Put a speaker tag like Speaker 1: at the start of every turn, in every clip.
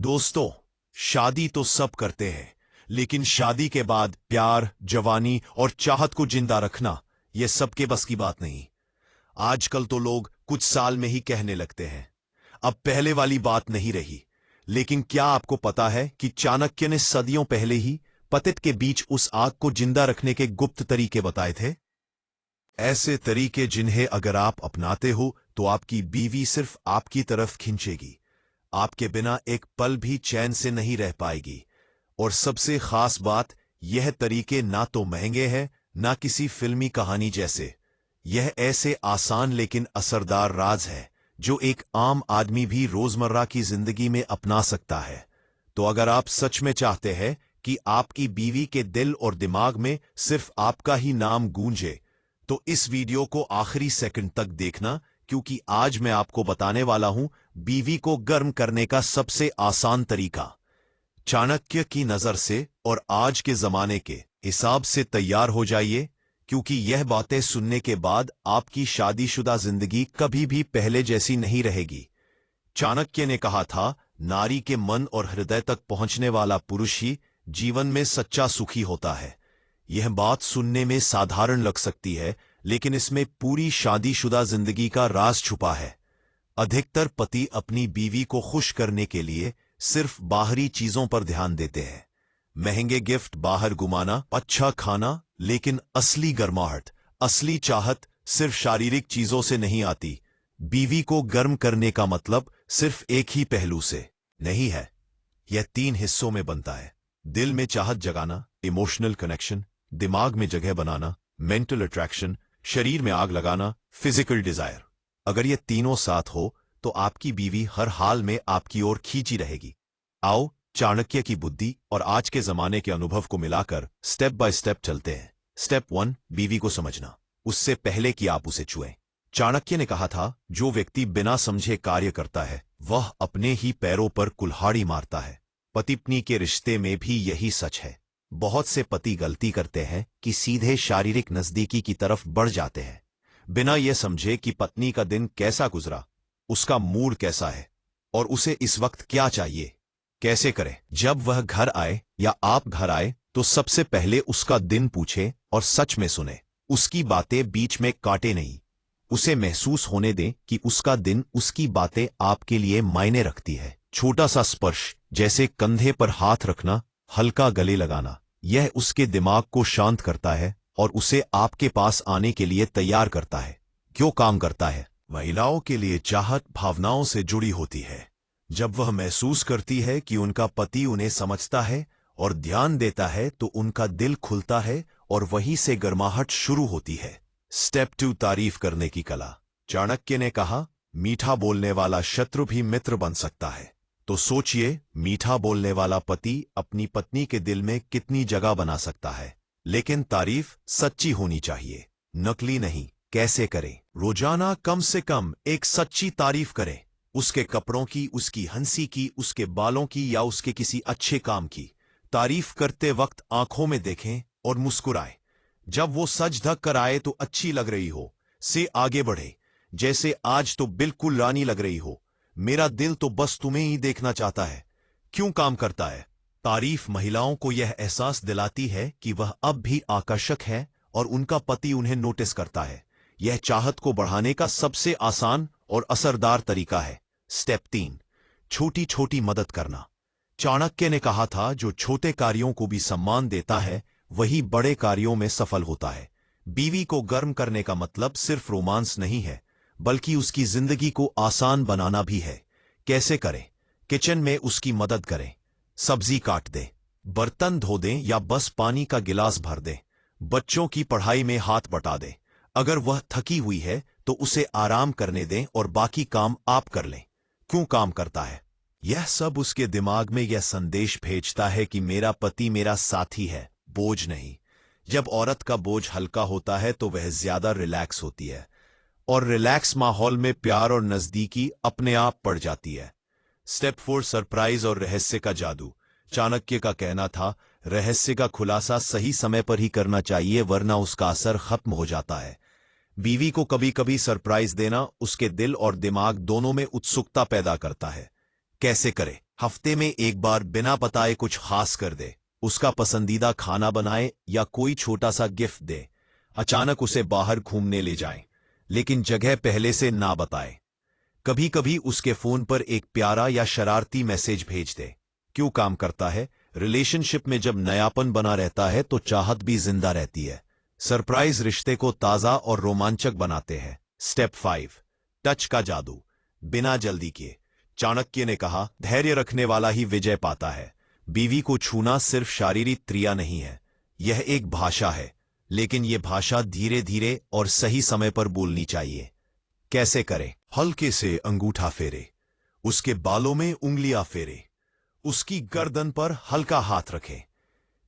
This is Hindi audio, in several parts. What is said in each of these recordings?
Speaker 1: दोस्तों, शादी तो सब करते हैं, लेकिन शादी के बाद प्यार, जवानी और चाहत को जिंदा रखना यह सबके बस की बात नहीं। आजकल तो लोग कुछ साल में ही कहने लगते हैं। अब पहले वाली बात नहीं रही। लेकिन क्या आपको पता है कि चाणक्य ने सदियों पहले ही पतित के बीच उस आग को जिंदा रखने के गुप्त तरीके बताए थे? ऐसे तरीके जिन्हें अगर आप अपनाते हो तो आपकी बीवी सिर्फ आपकी तरफ खींचेगी, आपके बिना एक पल भी चैन से नहीं रह पाएगी। और सबसे खास बात, यह तरीके ना तो महंगे हैं, ना किसी फिल्मी कहानी जैसे। यह ऐसे आसान लेकिन असरदार राज है जो एक आम आदमी भी रोजमर्रा की जिंदगी में अपना सकता है। तो अगर आप सच में चाहते हैं कि आपकी बीवी के दिल और दिमाग में सिर्फ आपका ही नाम गूंजे, तो इस वीडियो को आखिरी सेकंड तक देखना, क्योंकि आज मैं आपको बताने वाला हूं बीवी को गर्म करने का सबसे आसान तरीका। चाणक्य की नजर से और आज के जमाने के हिसाब से तैयार हो जाइए, क्योंकि यह बातें सुनने के बाद आपकी शादीशुदा जिंदगी कभी भी पहले जैसी नहीं रहेगी। चाणक्य ने कहा था, नारी के मन और हृदय तक पहुंचने वाला पुरुष ही जीवन में सच्चा सुखी होता है। यह बात सुनने में साधारण लग सकती है, लेकिन इसमें पूरी शादीशुदा जिंदगी का राज छुपा है। अधिकतर पति अपनी बीवी को खुश करने के लिए सिर्फ बाहरी चीजों पर ध्यान देते हैं। महंगे गिफ्ट, बाहर घुमाना, अच्छा खाना, लेकिन असली गर्माहट, असली चाहत सिर्फ शारीरिक चीजों से नहीं आती। बीवी को गर्म करने का मतलब सिर्फ एक ही पहलू से नहीं है। यह 3 हिस्सों में बनता है। दिल में चाहत जगाना, इमोशनल कनेक्शन, दिमाग में जगह बनाना, मेंटल अट्रैक्शन, शरीर में आग लगाना, फिजिकल डिजायर। अगर ये तीनों साथ हो तो आपकी बीवी हर हाल में आपकी ओर खींची रहेगी। आओ चाणक्य की बुद्धि और आज के जमाने के अनुभव को मिलाकर स्टेप बाय स्टेप चलते हैं। स्टेप 1, बीवी को समझना, उससे पहले कि आप उसे छुएं। चाणक्य ने कहा था, जो व्यक्ति बिना समझे कार्य करता है वह अपने ही पैरों पर कुल्हाड़ी मारता है। पति पत्नी के रिश्ते में भी यही सच है। बहुत से पति गलती करते हैं कि सीधे शारीरिक नजदीकी की तरफ बढ़ जाते हैं, बिना यह समझे कि पत्नी का दिन कैसा गुजरा, उसका मूड कैसा है और उसे इस वक्त क्या चाहिए। कैसे करें? जब वह घर आए या आप घर आए तो सबसे पहले उसका दिन पूछे और सच में सुने। उसकी बातें बीच में काटे नहीं। उसे महसूस होने दें कि उसका दिन, उसकी बातें आपके लिए मायने रखती है। छोटा सा स्पर्श, जैसे कंधे पर हाथ रखना, हल्का गले लगाना, यह उसके दिमाग को शांत करता है और उसे आपके पास आने के लिए तैयार करता है। क्यों काम करता है? महिलाओं के लिए चाहत भावनाओं से जुड़ी होती है। जब वह महसूस करती है कि उनका पति उन्हें समझता है और ध्यान देता है तो उनका दिल खुलता है और वहीं से गर्माहट शुरू होती है। स्टेप 2, तारीफ करने की कला। चाणक्य ने कहा, मीठा बोलने वाला शत्रु भी मित्र बन सकता है। तो सोचिए, मीठा बोलने वाला पति अपनी पत्नी के दिल में कितनी जगह बना सकता है। लेकिन तारीफ सच्ची होनी चाहिए, नकली नहीं। कैसे करें? रोजाना कम से कम एक सच्ची तारीफ करें। उसके कपड़ों की, उसकी हंसी की, उसके बालों की या उसके किसी अच्छे काम की। तारीफ करते वक्त आंखों में देखें और मुस्कुराएं। जब वो सज धज कर आए तो अच्छी लग रही हो से आगे बढ़े, जैसे आज तो बिल्कुल रानी लग रही हो, मेरा दिल तो बस तुम्हें ही देखना चाहता है। क्यों काम करता है? तारीफ महिलाओं को यह एहसास दिलाती है कि वह अब भी आकर्षक है और उनका पति उन्हें नोटिस करता है। यह चाहत को बढ़ाने का सबसे आसान और असरदार तरीका है। स्टेप 3, छोटी छोटी मदद करना। चाणक्य ने कहा था, जो छोटे कार्यों को भी सम्मान देता है वही बड़े कार्यों में सफल होता है। बीवी को गर्म करने का मतलब सिर्फ रोमांस नहीं है, बल्कि उसकी जिंदगी को आसान बनाना भी है। कैसे करें? किचन में उसकी मदद करें। सब्जी काट दें, बर्तन धो दें या बस पानी का गिलास भर दें। बच्चों की पढ़ाई में हाथ बटा दें। अगर वह थकी हुई है तो उसे आराम करने दें और बाकी काम आप कर लें। क्यों काम करता है? यह सब उसके दिमाग में यह संदेश भेजता है कि मेरा पति मेरा साथी है, बोझ नहीं। जब औरत का बोझ हल्का होता है तो वह ज्यादा रिलैक्स होती है, और रिलैक्स माहौल में प्यार और नजदीकी अपने आप पड़ जाती है। स्टेप 4, सरप्राइज और रहस्य का जादू। चाणक्य का कहना था, रहस्य का खुलासा सही समय पर ही करना चाहिए, वरना उसका असर खत्म हो जाता है। बीवी को कभी कभी सरप्राइज देना उसके दिल और दिमाग दोनों में उत्सुकता पैदा करता है। कैसे करें? हफ्ते में एक बार बिना बताए कुछ खास कर दे, उसका पसंदीदा खाना बनाए या कोई छोटा सा गिफ्ट दे। अचानक उसे बाहर घूमने ले जाए, लेकिन जगह पहले से ना बताए। कभी कभी उसके फोन पर एक प्यारा या शरारती मैसेज भेज दे। क्यों काम करता है? रिलेशनशिप में जब नयापन बना रहता है तो चाहत भी जिंदा रहती है। सरप्राइज रिश्ते को ताजा और रोमांचक बनाते हैं। स्टेप 5, टच का जादू। बिना जल्दी किए। चाणक्य ने कहा, धैर्य रखने वाला ही विजय पाता है। बीवी को छूना सिर्फ शारीरिक क्रिया नहीं है, यह एक भाषा है, लेकिन यह भाषा धीरे धीरे और सही समय पर बोलनी चाहिए। कैसे करें? हल्के से अंगूठा फेरे, उसके बालों में उंगलियां फेरे, उसकी गर्दन पर हल्का हाथ रखें।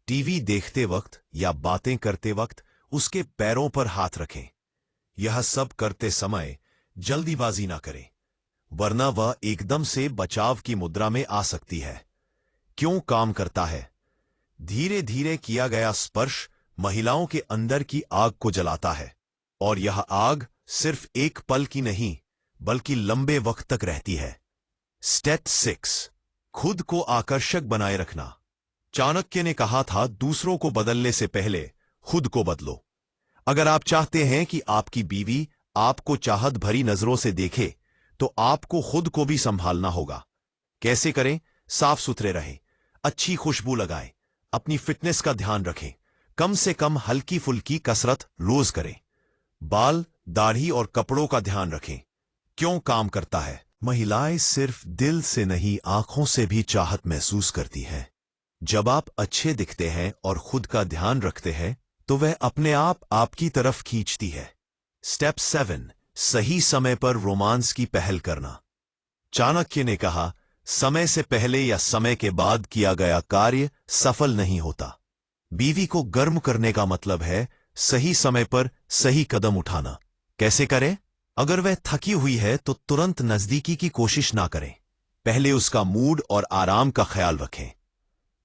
Speaker 1: टीवी देखते वक्त या बातें करते वक्त उसके पैरों पर हाथ रखें। यह सब करते समय जल्दीबाजी ना करें, वरना वह एकदम से बचाव की मुद्रा में आ सकती है। क्यों काम करता है? धीरे धीरे किया गया स्पर्श महिलाओं के अंदर की आग को जलाता है, और यह आग सिर्फ एक पल की नहीं बल्कि लंबे वक्त तक रहती है। स्टेप 6, खुद को आकर्षक बनाए रखना। चाणक्य ने कहा था, दूसरों को बदलने से पहले खुद को बदलो। अगर आप चाहते हैं कि आपकी बीवी आपको चाहत भरी नजरों से देखे, तो आपको खुद को भी संभालना होगा। कैसे करें? साफ सुथरे रहें, अच्छी खुशबू लगाएं, अपनी फिटनेस का ध्यान रखें, कम से कम हल्की फुल्की कसरत रोज करें, बाल, दाढ़ी और कपड़ों का ध्यान रखें। क्यों काम करता है? महिलाएं सिर्फ दिल से नहीं, आंखों से भी चाहत महसूस करती हैं। जब आप अच्छे दिखते हैं और खुद का ध्यान रखते हैं, तो वह अपने आप आपकी तरफ खींचती है। स्टेप 7, सही समय पर रोमांस की पहल करना। चाणक्य ने कहा, समय से पहले या समय के बाद किया गया कार्य सफल नहीं होता। बीवी को गर्म करने का मतलब है सही समय पर सही कदम उठाना। कैसे करें? अगर वह थकी हुई है तो तुरंत नजदीकी की कोशिश ना करें। पहले उसका मूड और आराम का ख्याल रखें।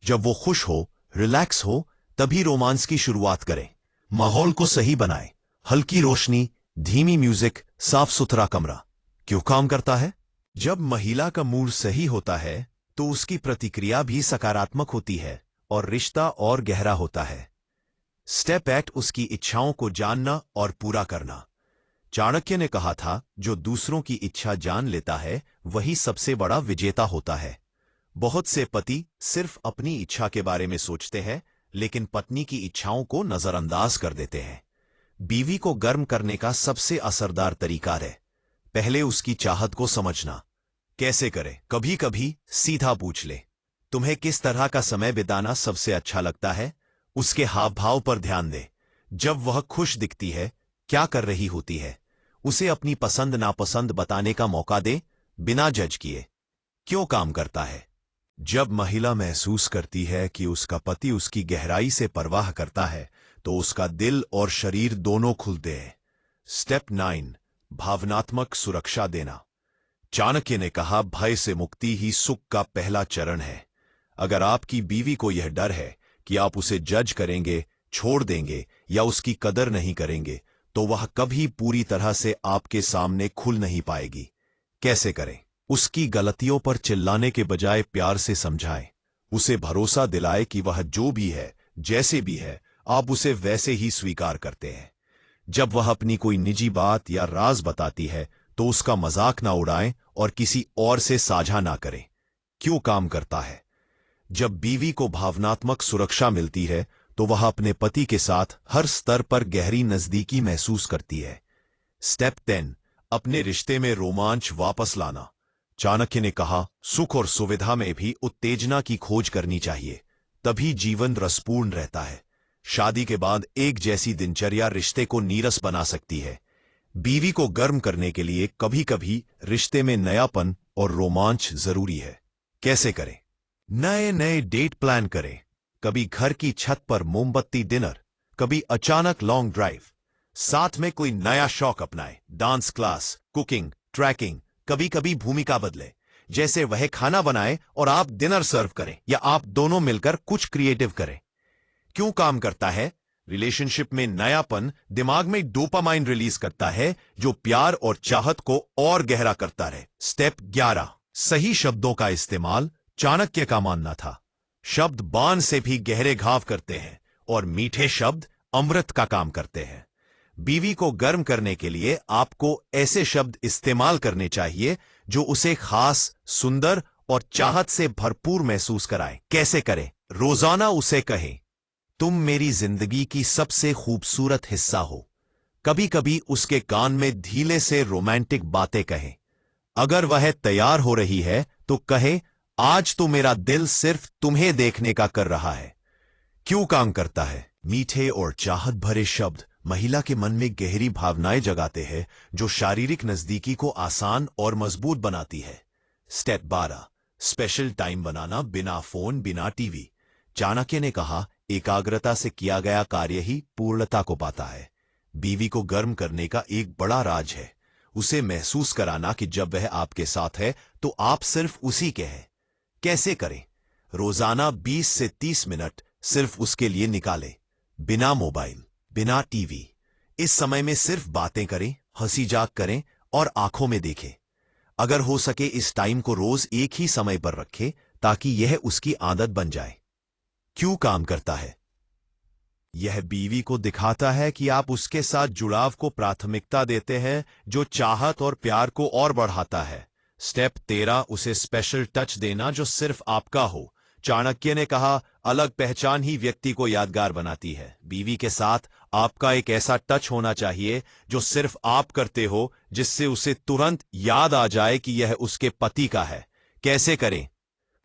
Speaker 1: जब वो खुश हो, रिलैक्स हो, तभी रोमांस की शुरुआत करें। माहौल को सही बनाएं, हल्की रोशनी, धीमी म्यूजिक, साफ सुथरा कमरा। क्यों काम करता है? जब महिला का मूड सही होता है तो उसकी प्रतिक्रिया भी सकारात्मक होती है और रिश्ता और गहरा होता है। स्टेप 8, उसकी इच्छाओं को जानना और पूरा करना। चाणक्य ने कहा था, जो दूसरों की इच्छा जान लेता है वही सबसे बड़ा विजेता होता है। बहुत से पति सिर्फ अपनी इच्छा के बारे में सोचते हैं, लेकिन पत्नी की इच्छाओं को नजरअंदाज कर देते हैं। बीवी को गर्म करने का सबसे असरदार तरीका है पहले उसकी चाहत को समझना। कैसे करें? कभी कभी सीधा पूछ ले, तुम्हें किस तरह का समय बिताना सबसे अच्छा लगता है? उसके हाव भाव पर ध्यान दे। जब वह खुश दिखती है, क्या कर रही होती है, उसे अपनी पसंद नापसंद बताने का मौका दे, बिना जज किए। क्यों काम करता है? जब महिला महसूस करती है कि उसका पति उसकी गहराई से परवाह करता है, तो उसका दिल और शरीर दोनों खुलते हैं। स्टेप 9, भावनात्मक सुरक्षा देना। चाणक्य ने कहा, भय से मुक्ति ही सुख का पहला चरण है। अगर आपकी बीवी को यह डर है कि आप उसे जज करेंगे, छोड़ देंगे या उसकी कदर नहीं करेंगे, तो वह कभी पूरी तरह से आपके सामने खुल नहीं पाएगी। कैसे करें? उसकी गलतियों पर चिल्लाने के बजाय प्यार से समझाएं। उसे भरोसा दिलाए कि वह जो भी है, जैसे भी है, आप उसे वैसे ही स्वीकार करते हैं। जब वह अपनी कोई निजी बात या राज बताती है, तो उसका मजाक ना उड़ाएं और किसी और से साझा ना करें। क्यों काम करता है? जब बीवी को भावनात्मक सुरक्षा मिलती है, तो वह अपने पति के साथ हर स्तर पर गहरी नजदीकी महसूस करती है। स्टेप 10, अपने रिश्ते में रोमांच वापस लाना। चाणक्य ने कहा, सुख और सुविधा में भी उत्तेजना की खोज करनी चाहिए, तभी जीवन रसपूर्ण रहता है। शादी के बाद एक जैसी दिनचर्या रिश्ते को नीरस बना सकती है। बीवी को गर्म करने के लिए कभी कभी रिश्ते में नयापन और रोमांच जरूरी है। कैसे करें? नए नए डेट प्लान करें। कभी घर की छत पर मोमबत्ती डिनर, कभी अचानक लॉन्ग ड्राइव। साथ में कोई नया शौक अपनाए, डांस क्लास, कुकिंग, ट्रैकिंग। कभी कभी भूमिका बदले, जैसे वह खाना बनाए और आप डिनर सर्व करें, या आप दोनों मिलकर कुछ क्रिएटिव करें। क्यों काम करता है? रिलेशनशिप में नयापन दिमाग में डोपामाइन रिलीज करता है, जो प्यार और चाहत को और गहरा करता है। स्टेप 11, सही शब्दों का इस्तेमाल, चाणक्य का मानना था, शब्द बाण से भी गहरे घाव करते हैं और मीठे शब्द अमृत का काम करते हैं। बीवी को गर्म करने के लिए आपको ऐसे शब्द इस्तेमाल करने चाहिए जो उसे खास, सुंदर और चाहत से भरपूर महसूस कराए। कैसे करें? रोजाना उसे कहें, तुम मेरी जिंदगी की सबसे खूबसूरत हिस्सा हो। कभी कभी उसके कान में धीरे से रोमांटिक बातें कहें। अगर वह तैयार हो रही है तो कहे, आज तो मेरा दिल सिर्फ तुम्हें देखने का कर रहा है। क्यों काम करता है? मीठे और चाहत भरे शब्द महिला के मन में गहरी भावनाएं जगाते हैं, जो शारीरिक नजदीकी को आसान और मजबूत बनाती है। स्टेप 12, स्पेशल टाइम बनाना, बिना फोन, बिना टीवी। चाणक्य ने कहा, एकाग्रता से किया गया कार्य ही पूर्णता को पाता है। बीवी को गर्म करने का एक बड़ा राज है उसे महसूस कराना कि जब वह आपके साथ है तो आप सिर्फ उसी के हैं। कैसे करें? रोजाना 20 से 30 मिनट सिर्फ उसके लिए निकालें, बिना मोबाइल, बिना टीवी। इस समय में सिर्फ बातें करें, हंसी जाग करें और आंखों में देखें। अगर हो सके इस टाइम को रोज एक ही समय पर रखें ताकि यह उसकी आदत बन जाए। क्यों काम करता है? यह बीवी को दिखाता है कि आप उसके साथ जुड़ाव को प्राथमिकता देते हैं, जो चाहत और प्यार को और बढ़ाता है। स्टेप 13, उसे स्पेशल टच देना जो सिर्फ आपका हो। चाणक्य ने कहा, अलग पहचान ही व्यक्ति को यादगार बनाती है। बीवी के साथ आपका एक ऐसा टच होना चाहिए जो सिर्फ आप करते हो, जिससे उसे तुरंत याद आ जाए कि यह उसके पति का है। कैसे करें?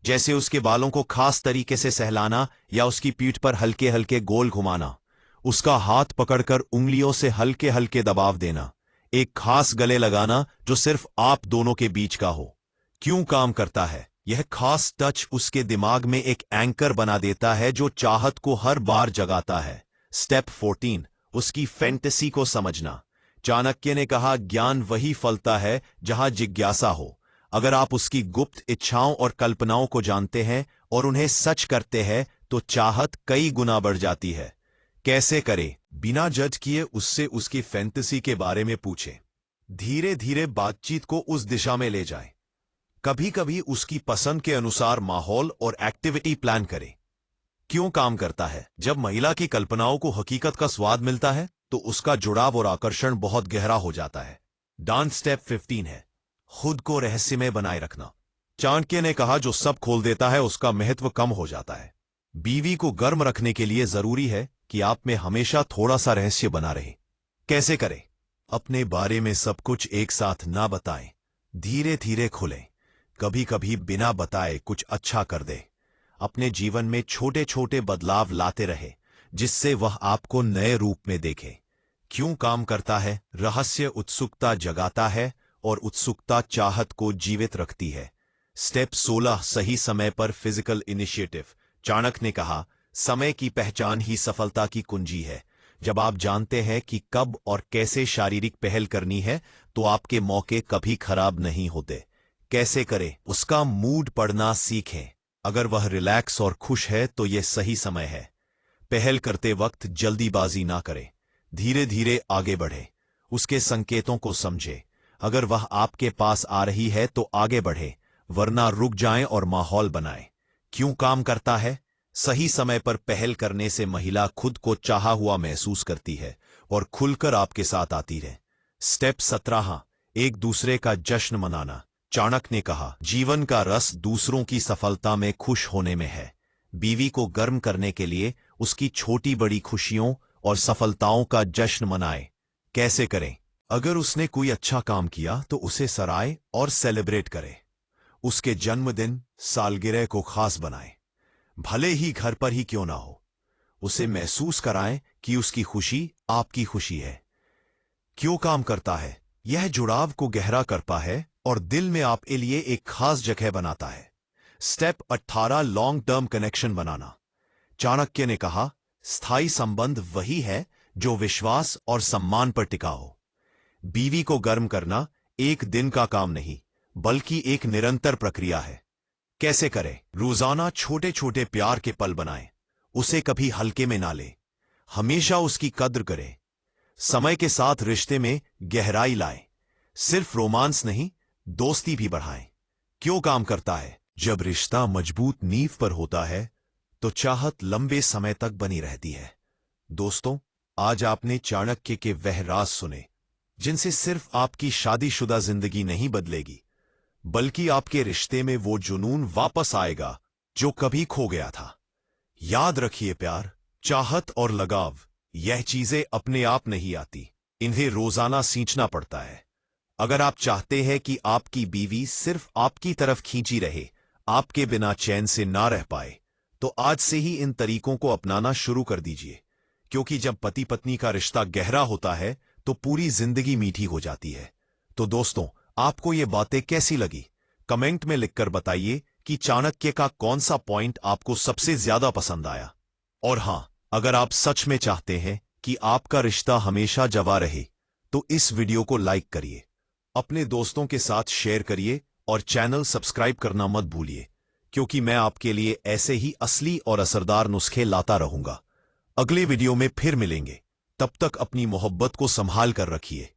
Speaker 1: जैसे उसके बालों को खास तरीके से सहलाना या उसकी पीठ पर हल्के हल्के गोल घुमाना, उसका हाथ पकड़कर उंगलियों से हल्के हल्के दबाव देना, एक खास गले लगाना जो सिर्फ आप दोनों के बीच का हो। क्यों काम करता है? यह खास टच उसके दिमाग में एक एंकर बना देता है जो चाहत को हर बार जगाता है। स्टेप 14, उसकी फैंटेसी को समझना। चाणक्य ने कहा, ज्ञान वही फलता है जहां जिज्ञासा हो। अगर आप उसकी गुप्त इच्छाओं और कल्पनाओं को जानते हैं और उन्हें सच करते हैं तो चाहत कई गुना बढ़ जाती है। कैसे करें? बिना जज किए उससे उसकी फैंटेसी के बारे में पूछें। धीरे धीरे बातचीत को उस दिशा में ले जाएं। कभी कभी उसकी पसंद के अनुसार माहौल और एक्टिविटी प्लान करें। क्यों काम करता है? जब महिला की कल्पनाओं को हकीकत का स्वाद मिलता है तो उसका जुड़ाव और आकर्षण बहुत गहरा हो जाता है। डांस। स्टेप 15 है, खुद को रहस्यमय बनाए रखना। चाणक्य ने कहा, जो सब खोल देता है उसका महत्व कम हो जाता है। बीवी को गर्म रखने के लिए जरूरी है कि आप में हमेशा थोड़ा सा रहस्य बना रहे। कैसे करें? अपने बारे में सब कुछ एक साथ ना बताएं, धीरे धीरे खुलें। कभी कभी बिना बताए कुछ अच्छा कर दे। अपने जीवन में छोटे छोटे बदलाव लाते रहे जिससे वह आपको नए रूप में देखे। क्यों काम करता है? रहस्य उत्सुकता जगाता है और उत्सुकता चाहत को जीवित रखती है। स्टेप 16, सही समय पर फिजिकल इनिशिएटिव। चाणक्य ने कहा, समय की पहचान ही सफलता की कुंजी है। जब आप जानते हैं कि कब और कैसे शारीरिक पहल करनी है तो आपके मौके कभी खराब नहीं होते। कैसे करें? उसका मूड पढ़ना सीखें। अगर वह रिलैक्स और खुश है तो यह सही समय है। पहल करते वक्त जल्दीबाजी ना करें, धीरे धीरे आगे बढ़े। उसके संकेतों को समझे। अगर वह आपके पास आ रही है तो आगे बढ़े, वरना रुक जाएं और माहौल बनाएं। क्यों काम करता है? सही समय पर पहल करने से महिला खुद को चाहा हुआ महसूस करती है और खुलकर आपके साथ आती है। स्टेप 17, एक दूसरे का जश्न मनाना। चाणक्य ने कहा, जीवन का रस दूसरों की सफलता में खुश होने में है। बीवी को गर्म करने के लिए उसकी छोटी बड़ी खुशियों और सफलताओं का जश्न मनाएं। कैसे करें? अगर उसने कोई अच्छा काम किया तो उसे सराहे और सेलिब्रेट करें। उसके जन्मदिन, सालगिरह को खास बनाएं, भले ही घर पर ही क्यों ना हो। उसे महसूस कराएं कि उसकी खुशी आपकी खुशी है। क्यों काम करता है? यह जुड़ाव को गहरा करता है और दिल में आपके लिए एक खास जगह बनाता है। स्टेप 18, लॉन्ग टर्म कनेक्शन बनाना। चाणक्य ने कहा, स्थायी संबंध वही है जो विश्वास और सम्मान पर टिका हो। बीवी को गर्म करना एक दिन का काम नहीं, बल्कि एक निरंतर प्रक्रिया है। कैसे करें? रोजाना छोटे छोटे प्यार के पल बनाएं। उसे कभी हल्के में ना ले, हमेशा उसकी कद्र करें। समय के साथ रिश्ते में गहराई लाएं। सिर्फ रोमांस नहीं, दोस्ती भी बढ़ाएं। क्यों काम करता है? जब रिश्ता मजबूत नींव पर होता है तो चाहत लंबे समय तक बनी रहती है। दोस्तों, आज आपने चाणक्य के वह राज सुने जिनसे सिर्फ आपकी शादीशुदा जिंदगी नहीं बदलेगी, बल्कि आपके रिश्ते में वो जुनून वापस आएगा जो कभी खो गया था। याद रखिए, प्यार, चाहत और लगाव, यह चीजें अपने आप नहीं आती, इन्हें रोजाना सींचना पड़ता है। अगर आप चाहते हैं कि आपकी बीवी सिर्फ आपकी तरफ खींची रहे, आपके बिना चैन से ना रह पाए, तो आज से ही इन तरीकों को अपनाना शुरू कर दीजिए। क्योंकि जब पति पत्नी का रिश्ता गहरा होता है तो पूरी जिंदगी मीठी हो जाती है। तो दोस्तों, आपको ये बातें कैसी लगी? कमेंट में लिखकर बताइए कि चाणक्य का कौन सा पॉइंट आपको सबसे ज्यादा पसंद आया। और हां, अगर आप सच में चाहते हैं कि आपका रिश्ता हमेशा जवा रहे, तो इस वीडियो को लाइक करिए, अपने दोस्तों के साथ शेयर करिए और चैनल सब्सक्राइब करना मत भूलिए, क्योंकि मैं आपके लिए ऐसे ही असली और असरदार नुस्खे लाता रहूंगा। अगले वीडियो में फिर मिलेंगे, तब तक अपनी मोहब्बत को संभाल कर रखिए।